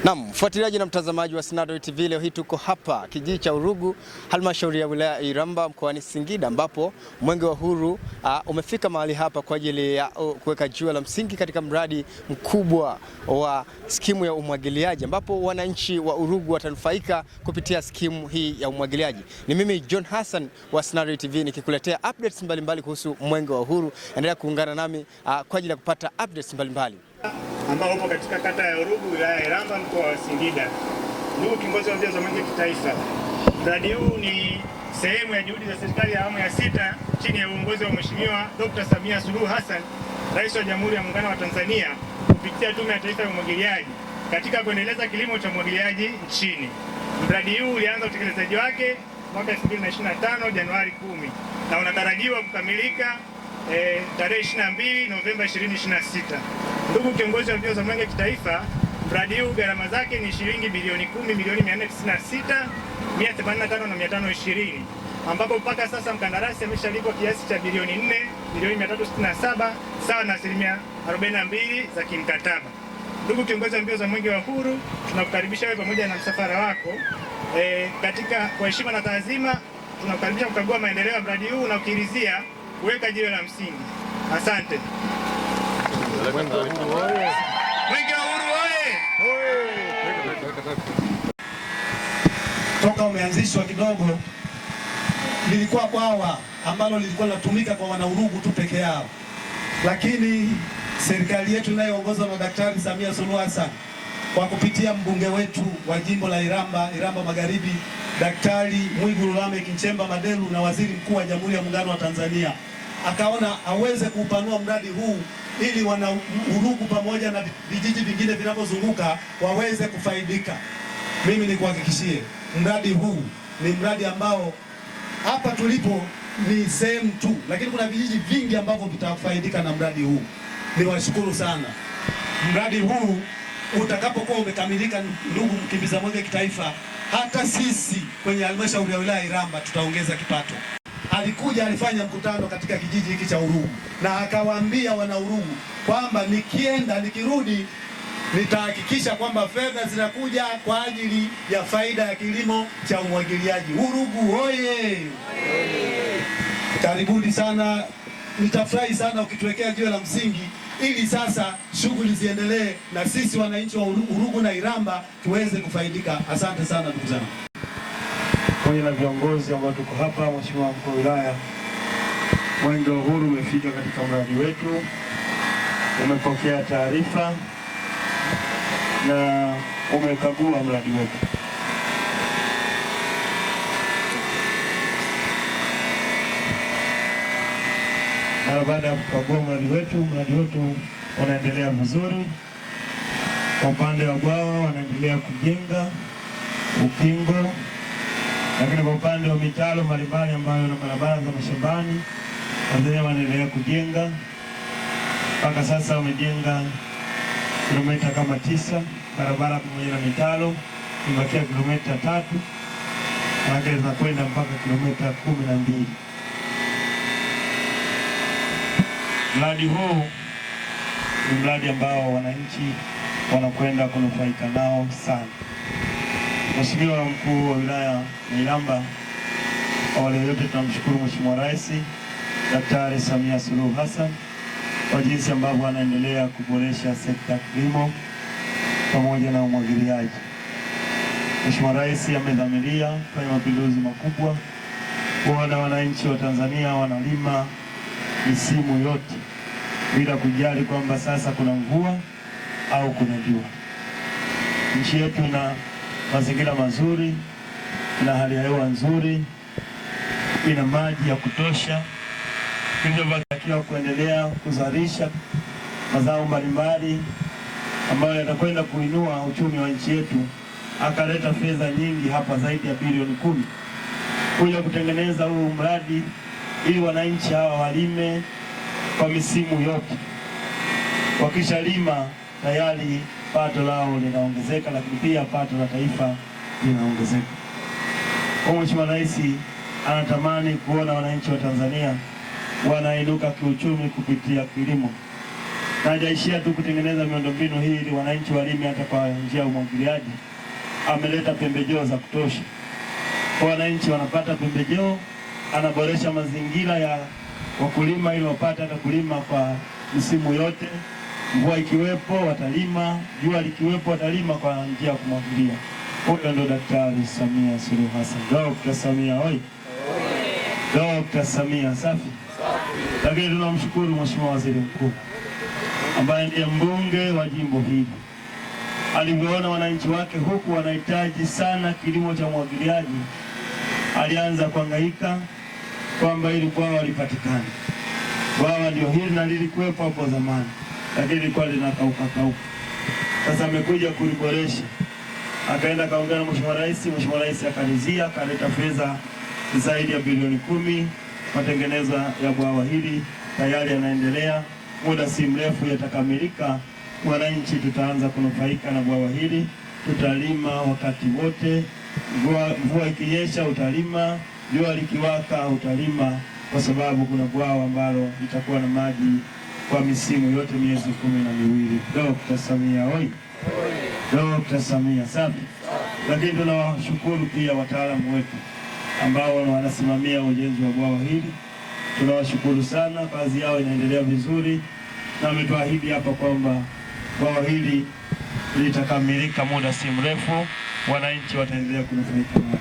Naam, mfuatiliaji na mtazamaji wa Snado TV, leo hii tuko hapa kijiji cha Urugu, halmashauri ya wilaya ya Iramba mkoani Singida, ambapo Mwenge wa Uhuru umefika mahali hapa kwa ajili ya kuweka jiwe la msingi katika mradi mkubwa wa skimu ya umwagiliaji, ambapo wananchi wa Urugu watanufaika kupitia skimu hii ya umwagiliaji. Ni mimi John Hassan wa Snado TV nikikuletea updates mbalimbali kuhusu Mwenge wa Uhuru. Endelea kuungana nami kwa ajili ya kupata updates mbalimbali ambao upo katika kata ya Urugu, wilaya ya Iramba, mkoa wa Singida. Ndugu kiongozi wa mbio za mwenge kitaifa, mradi huu ni sehemu ya juhudi za serikali ya awamu ya sita chini ya uongozi wa Mheshimiwa Dr. Samia Suluhu Hassan, Rais wa Jamhuri ya Muungano wa Tanzania, kupitia Tume ya Taifa ya Umwagiliaji katika kuendeleza kilimo cha umwagiliaji nchini. Mradi huu ulianza utekelezaji wake mwaka 2025 Januari 10 na unatarajiwa kukamilika tarehe 22 Novemba 2026. Ndugu kiongozi wa mbio za mwenge kitaifa, mradi huu gharama zake ni shilingi bilioni 10,496,185,520, ambapo mpaka sasa mkandarasi ameshalipwa kiasi cha bilioni 4,367 sawa na asilimia 42 za kimkataba. Ndugu kiongozi wa mbio za mwenge wa uhuru, tunakukaribisha wewe pamoja na msafara wako katika kwa heshima na taazima, tunakukaribisha kukagua maendeleo ya mradi huu na ukiridhia kuweka jiwe la msingi. Asante. Mwenge wa Uhuru oye! Toka umeanzishwa kidogo lilikuwa bwawa ambalo lilikuwa linatumika kwa wanaurugu tu peke yao, lakini serikali yetu inayoongozwa na Daktari Samia Suluhu Hassan kwa kupitia mbunge wetu wa jimbo la Iramba Magharibi, Daktari Mwigulu Lameck Nchemba Madelu, na Waziri Mkuu wa Jamhuri ya Muungano wa Tanzania, akaona aweze kuupanua mradi huu ili wana Urugu pamoja na vijiji vingine vinavyozunguka waweze kufaidika. Mimi nikuhakikishie mradi huu ni mradi ambao hapa tulipo ni sehemu tu, lakini kuna vijiji vingi ambavyo vitafaidika na mradi huu. Niwashukuru sana. Mradi huu utakapokuwa umekamilika, ndugu mkimbiza mwenge kitaifa, hata sisi kwenye halmashauri ya wilaya Iramba tutaongeza kipato. Alikuja alifanya mkutano katika kijiji hiki cha Urugu na akawaambia wana Urugu kwamba nikirudi nitahakikisha kwamba fedha zinakuja kwa ajili ya faida ya kilimo cha umwagiliaji. Urugu oye! Karibuni sana. Nitafurahi sana ukituwekea jiwe la msingi ili sasa shughuli ziendelee na sisi wananchi wa Urugu na Iramba tuweze kufaidika. Asante sana ndugu zangu. Pamoja na viongozi ambao tuko hapa, Mheshimiwa Mkuu wa Wilaya, Mwenge wa Uhuru umefika katika mradi wetu, umepokea taarifa na umekagua mradi wetu. Na baada ya kukagua mradi wetu unaendelea vizuri. Kwa upande wa bwawa wanaendelea kujenga ukingo, lakini kwa upande wa mitaro mbalimbali ambayo na barabara za mashambani wazee wanaendelea kujenga. Mpaka sasa wamejenga kilomita kama 9 barabara pamoja na mitaro, imebakia kilomita 3 na zinakwenda mpaka kilomita 12. Mradi huu ni mradi ambao wananchi wanakwenda kunufaika nao sana. Mheshimiwa Mkuu wa Wilaya ya Iramba, awali yote tunamshukuru Mheshimiwa Rais Daktari Samia Suluhu Hassan kwa jinsi ambavyo anaendelea kuboresha sekta ya kilimo pamoja na umwagiliaji. Mheshimiwa Rais amedhamiria kufanya mapinduzi makubwa kuona wananchi wa Tanzania wanalima misimu yote bila kujali kwamba sasa kuna mvua au kuna jua. Nchi yetu ina mazingira mazuri, ina hali ya hewa nzuri, ina maji ya kutosha, hivyo tunatakiwa kuendelea kuzalisha mazao mbalimbali ambayo yatakwenda kuinua uchumi wa nchi yetu. Akaleta fedha nyingi hapa, zaidi ya bilioni 10 kuja kutengeneza huu mradi ili wananchi hawa walime kwa misimu yote. Wakishalima tayari pato lao linaongezeka, lakini pia pato la taifa linaongezeka. Kwa Mheshimiwa Rais anatamani kuona wananchi wa Tanzania wanainuka kiuchumi kupitia kilimo. na hajaishia tu kutengeneza miundombinu hii ili wananchi walime hata kwa njia ya umwagiliaji. Ameleta pembejeo za kutosha kwa wananchi, wanapata pembejeo. Anaboresha mazingira ya wakulima ili wapate hata kulima kwa misimu yote. Mvua ikiwepo watalima, jua likiwepo watalima kwa njia ya kumwagilia. Huyo ndo Daktari Samia Suluhu Hassan. Dr. Samia oi! Dr. Samia safi. Lakini tunamshukuru Mheshimiwa Waziri Mkuu ambaye ndiye mbunge wa jimbo hili. Alivyoona wananchi wake huku wanahitaji sana kilimo cha umwagiliaji, alianza kuhangaika kwamba ili bwawa lipatikane. Bwawa ndio hili na lilikuwepo hapo zamani, lakini lilikuwa linakauka. Sasa amekuja kuliboresha. Akaenda kaongea na Mheshimiwa Rais, Mheshimiwa Rais akalizia, akaleta fedha zaidi ya bilioni 10 matengenezo ya bwawa hili. Tayari yanaendelea, muda si mrefu yatakamilika. Wananchi tutaanza kunufaika na bwawa hili, tutalima wakati wote. Mvua ikinyesha utalima, jua likiwaka utalima, kwa sababu kuna bwawa ambalo litakuwa na maji kwa misimu yote, miezi 12. Dr. Samia oi! Dr. Samia safi. Lakini tunawashukuru pia wataalamu wetu ambao wanasimamia ujenzi wa bwawa hili. Tunawashukuru sana, kazi yao inaendelea vizuri, na wametuahidi hapa kwamba bwawa hili litakamilika muda si mrefu, wananchi wataendelea kunufaika nalo.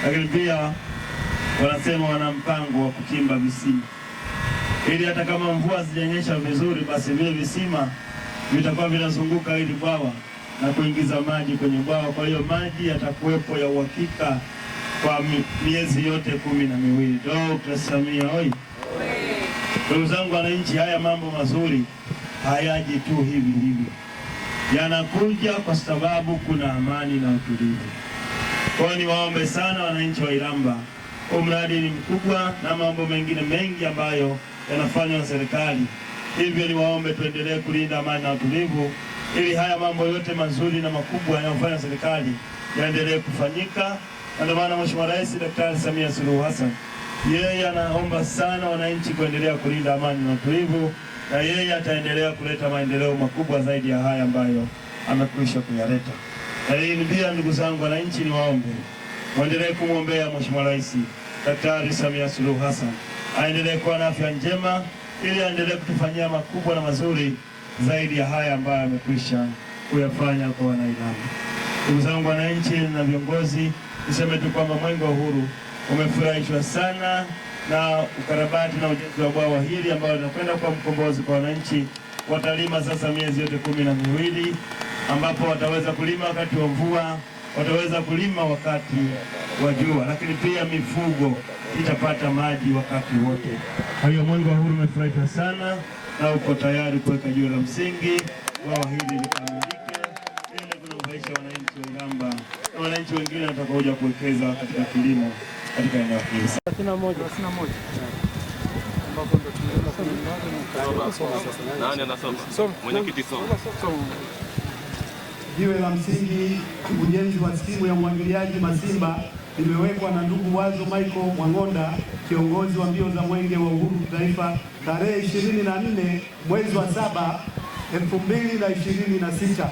Lakini pia wanasema wana mpango wa kuchimba visima ili hata kama mvua hazijanyesha vizuri, basi vile visima vitakuwa vinazunguka hili bwawa na kuingiza maji kwenye bwawa. Kwa hiyo maji yatakuwepo ya uhakika kwa miezi yote 12. Dr. Samia oi! Ndugu zangu wananchi, haya mambo mazuri hayaji tu hivi, yanakuja kwa sababu kuna amani na utulivu. Kwa hiyo niwaombe sana wananchi wa Iramba, mradi ni mkubwa na mambo mengine mengi ambayo yanafanywa na serikali. Hivyo niwaombe tuendelee kulinda amani na utulivu ili haya mambo yote mazuri na makubwa yanayofanywa na serikali yaendelee kufanyika. Na ndio maana Mheshimiwa Rais Daktari Samia Suluhu Hassan yeye anaomba sana wananchi kuendelea kulinda amani na utulivu, na yeye ataendelea kuleta maendeleo makubwa zaidi ya haya ambayo amekwisha kuyaleta. Na hii pia, ndugu zangu wananchi, niwaombe muendelee kumwombea Mheshimiwa Rais Daktari Samia Suluhu Hassan aendelee kuwa na afya njema ili aendelee kutufanyia makubwa na mazuri zaidi ya haya ambayo amekwisha kuyafanya kwa Wanairamba. Ndugu zangu wananchi na viongozi, niseme tu kwamba Mwenge wa Uhuru umefurahishwa sana na ukarabati na ujenzi wa bwawa hili ambao linakwenda kwa mkombozi kwa wananchi. Watalima sasa miezi yote 12, ambapo wataweza kulima wakati wa mvua, wataweza kulima wakati wa jua, lakini pia mifugo itapata maji wakati wote. Kwa hiyo Mwenge wa Uhuru umefurahishwa sana na uko tayari kuweka jiwe la msingi bwawa hili likamilike ili kunufaisha wananchi wa Iramba na wananchi wengine watakaokuja kuwekeza katika kilimo katika eneo hili. 31 ambapo ndo nani anasoma? Mwenyekiti soma. Jiwe la msingi ujenzi wa skimu ya umwagiliaji Masimba limewekwa na ndugu Wazo Michael Mwangonda, kiongozi wa mbio za Mwenge wa Uhuru Taifa, tarehe 24 mwezi wa 7 2026.